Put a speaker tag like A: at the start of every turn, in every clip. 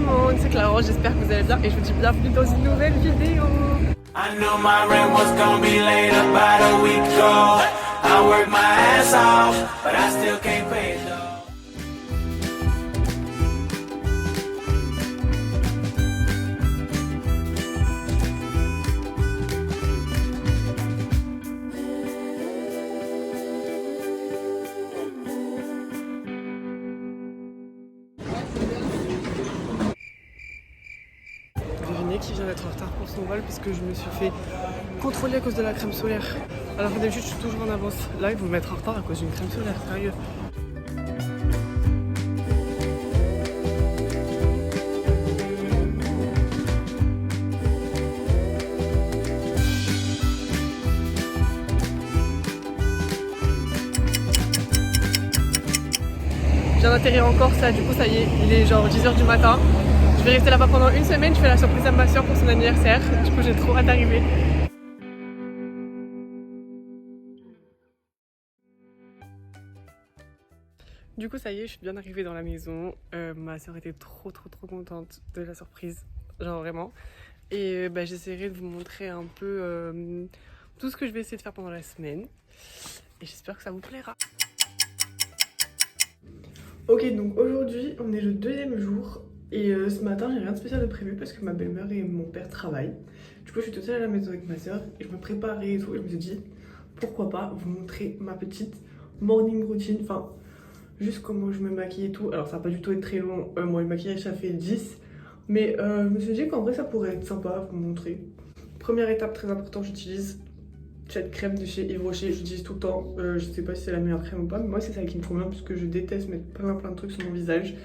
A: monde, c'est Clara, j'espère que vous allez bien et je vous dis bienvenue dans une nouvelle vidéo.
B: I knew my rent was gonna be late about a week ago. I worked my ass off, but I still can't pay it though.
A: Devinez qui vient d'être en retard pour son vol parce que je me suis fait contrôler à cause de la crème solaire. Alors d'habitude je suis toujours en avance. Là ils vont me mettre en retard à cause d'une crème solaire, sérieux. Je viens d'atterrir en Corse, là, du coup ça y est, il est genre 10h du matin. Je vais rester là-bas pendant une semaine, je fais la surprise à ma soeur pour son anniversaire. Du coup j'ai trop hâte d'arriver. Du coup ça y est, je suis bien arrivée dans la maison. Ma soeur était trop contente de la surprise, genre vraiment. Et j'essaierai de vous montrer un peu tout ce que je vais essayer de faire pendant la semaine. Et j'espère que ça vous plaira. Ok, donc aujourd'hui on est le deuxième jour. Et ce matin j'ai rien de spécial de prévu parce que ma belle-mère et mon père travaillent. Du coup je suis toute seule à la maison avec ma soeur et je me préparais et tout et je me suis dit pourquoi pas vous montrer ma petite morning routine, enfin juste comment je me maquille et tout. Alors ça va pas du tout être très long, moi le maquillage ça fait 10. Mais je me suis dit qu'en vrai ça pourrait être sympa à vous montrer. Première étape très importante, j'utilise cette crème de chez Yves Rocher, j'utilise tout le temps. Je sais pas si c'est la meilleure crème ou pas, mais moi c'est ça qui me convient parce que je déteste mettre plein de trucs sur mon visage.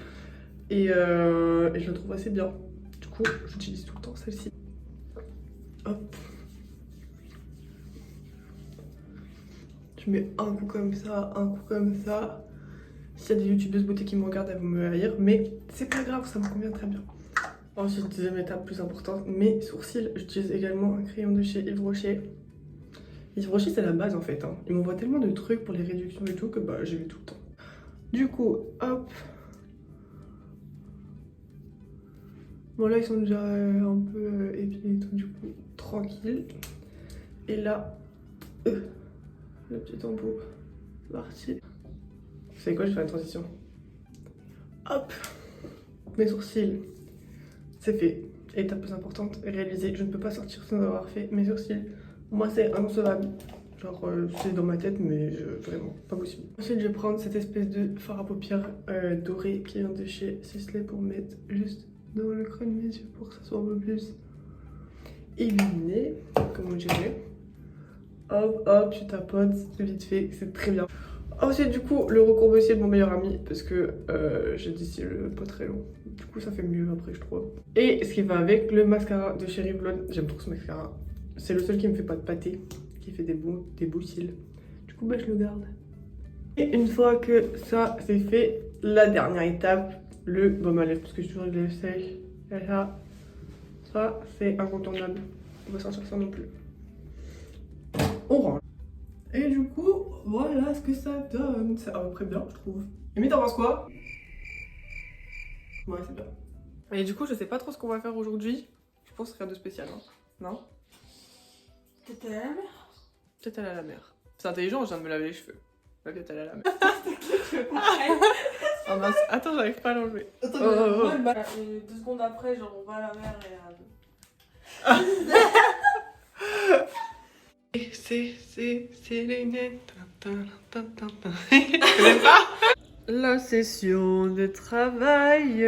A: Et je la trouve assez bien. Du coup, j'utilise tout le temps celle-ci. Hop. Je mets un coup comme ça, un coup comme ça. S'il y a des youtubeuses beauté qui me regardent, elles vont me haïr. Mais c'est pas grave, ça me convient très bien. Ensuite, deuxième étape plus importante, mes sourcils. J'utilise également un crayon de chez Yves Rocher. Yves Rocher, c'est la base en fait. Hein. Ils m'envoient tellement de trucs pour les réductions et tout que j'y vais tout le temps. Du coup, hop. Bon là ils sont déjà un peu épilés et tout, du coup tranquille. Et là, le petit embout parti. Vous savez quoi, je fais la transition. Hop, mes sourcils, c'est fait. Étape plus importante, réalisée. Je ne peux pas sortir sans avoir fait mes sourcils. Moi c'est inconcevable. Genre c'est dans ma tête mais vraiment pas possible. Ensuite je vais prendre cette espèce de fard à paupières doré qui vient de chez Sisley pour mettre juste dans le creux de mes yeux pour que ça soit un peu plus illuminé, comme on dirait. Hop, hop, tu tapotes, vite fait, c'est très bien. Ensuite, du coup, le recourbe-cils de mon meilleur ami, parce que j'ai des cils pas très longs. Du coup, ça fait mieux après, je trouve. Et ce qui va avec, le mascara de Cherry Blonde. J'aime trop ce mascara. C'est le seul qui me fait pas de pâté, qui fait des beaux cils. Du coup, je le garde. Et une fois que ça, c'est fait, la dernière étape, le baume à lèvres, parce que j'ai toujours les lèvres sèches. Et ça c'est incontournable. On va sortir ça non plus. On range. Et du coup, voilà ce que ça donne. C'est à peu près bien, je trouve. Et t'en penses quoi? Ouais, c'est bien. Et du coup, je sais pas trop ce qu'on va faire aujourd'hui. Je pense rien de spécial, hein. Non?
C: Peut-être aller à la mer.
A: Peut-être aller à la mer. C'est intelligent, je viens de me laver les cheveux. Ouais, peut-être aller à la mer. Oh mince, attends, j'arrive pas à l'enlever.
C: Attends,
A: oh.
C: 2 secondes après, genre on va à la mer et
A: C'est les lunettes. Tu connais pas? La session de travail.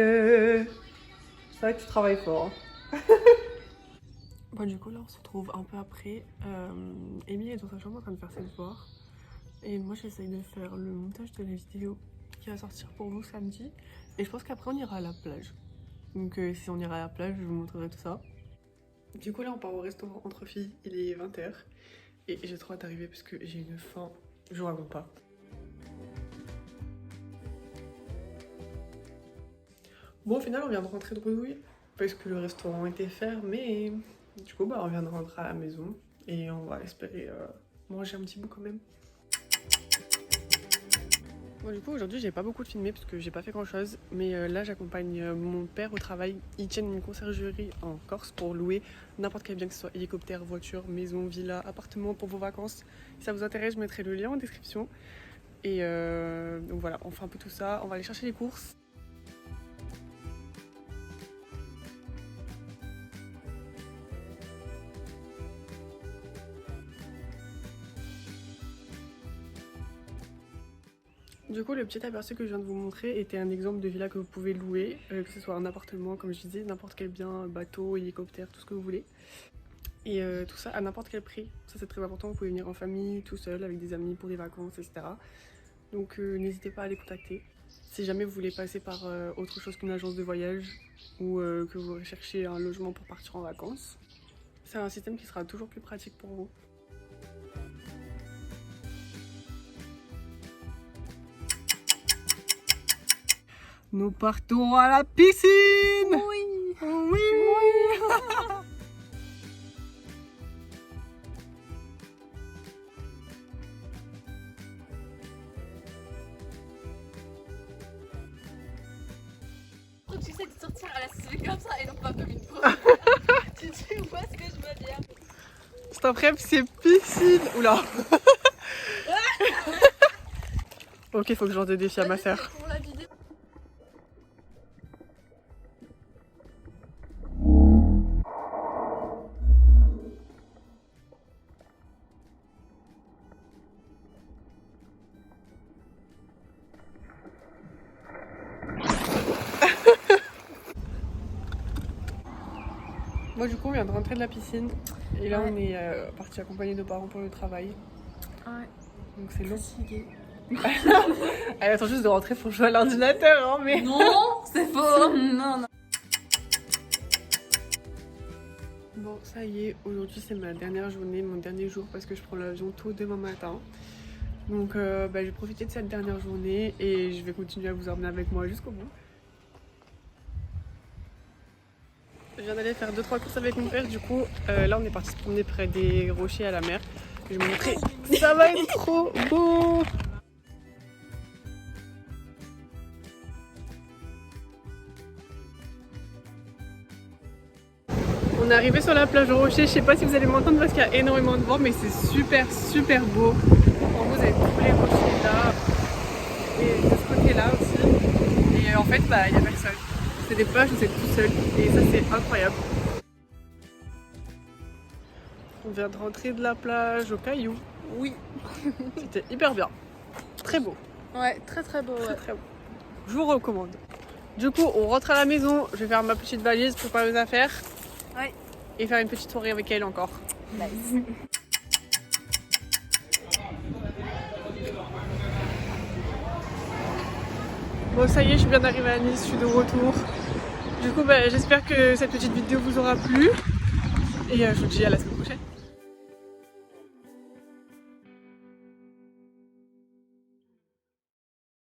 A: C'est vrai que tu travailles fort. Hein. Bon, du coup, là, on se retrouve un peu après. Amy est dans sa chambre en train de faire ses devoirs. Et moi, j'essaye de faire le montage de la vidéo qui va sortir pour vous samedi. Et je pense qu'après, on ira à la plage. Donc, si on ira à la plage, je vous montrerai tout ça. Du coup, là, on part au restaurant entre filles. Il est 20h. Et j'ai trop hâte d'arriver parce que j'ai une faim. Je vous raconte pas. Bon, au final, on vient de rentrer de Bredouille parce que le restaurant était fermé. Du coup, on vient de rentrer à la maison et on va espérer manger un petit bout quand même. Bon, du coup aujourd'hui j'ai pas beaucoup de filmé parce que j'ai pas fait grand chose, mais là j'accompagne mon père au travail. Ils tiennent une conciergerie en Corse pour louer n'importe quel bien, que ce soit hélicoptère, voiture, maison, villa, appartement pour vos vacances. Si ça vous intéresse, je mettrai le lien en description. Et donc voilà, on fait un peu tout ça, on va aller chercher les courses. Du coup, le petit aperçu que je viens de vous montrer était un exemple de villa que vous pouvez louer, que ce soit un appartement, comme je disais, n'importe quel bien, bateau, hélicoptère, tout ce que vous voulez. Et tout ça à n'importe quel prix. Ça c'est très important, vous pouvez venir en famille, tout seul, avec des amis pour des vacances, etc. Donc n'hésitez pas à les contacter. Si jamais vous voulez passer par autre chose qu'une agence de voyage ou que vous recherchez un logement pour partir en vacances, c'est un système qui sera toujours plus pratique pour vous. Nous partons à la piscine! Oui! Oui!
D: Tu sais de sortir à la CV comme ça et non pas comme une pro. tu vois ce que je veux dire?
A: Stop rêve, c'est piscine! Oula! Ok, faut que je lance des défis à ma sœur.
D: Pour la vidéo.
A: Moi du coup on vient de rentrer de la piscine et là
D: Ouais.
A: on est parti accompagner nos parents pour le travail.
D: Ouais.
A: Donc c'est long.
D: Fatiguée.
A: Elle attend juste de rentrer pour jouer à l'ordinateur hein, mais...
D: Non, c'est faux. Non, non.
A: Bon ça y est, aujourd'hui c'est ma dernière journée, mon dernier jour parce que je prends l'avion tôt demain matin. Donc je vais profiter de cette dernière journée et je vais continuer à vous emmener avec moi jusqu'au bout. Je viens d'aller faire 2-3 courses avec mon père, du coup là on est parti se promener près des rochers à la mer. Je vais vous montrer, ça va être trop beau! On est arrivé sur la plage de Rocher, je sais pas si vous allez m'entendre parce qu'il y a énormément de vent mais c'est super beau. En vous avez tous les rochers là et de ce côté là aussi. Et en fait il y a personne. C'est des plages où c'est tout seul et ça c'est incroyable. On vient de rentrer de la plage au Caillou. Oui, c'était hyper bien. Très beau.
D: Ouais, très beau. Ouais.
A: Très beau. Je vous recommande. Du coup, on rentre à la maison. Je vais faire ma petite valise, préparer mes affaires.
D: Ouais.
A: Et faire une petite soirée avec elle encore.
D: Nice.
A: Bon, ça y est, je suis bien arrivée à Nice, je suis de retour. Du coup, j'espère que cette petite vidéo vous aura plu. Et je vous dis à la semaine prochaine.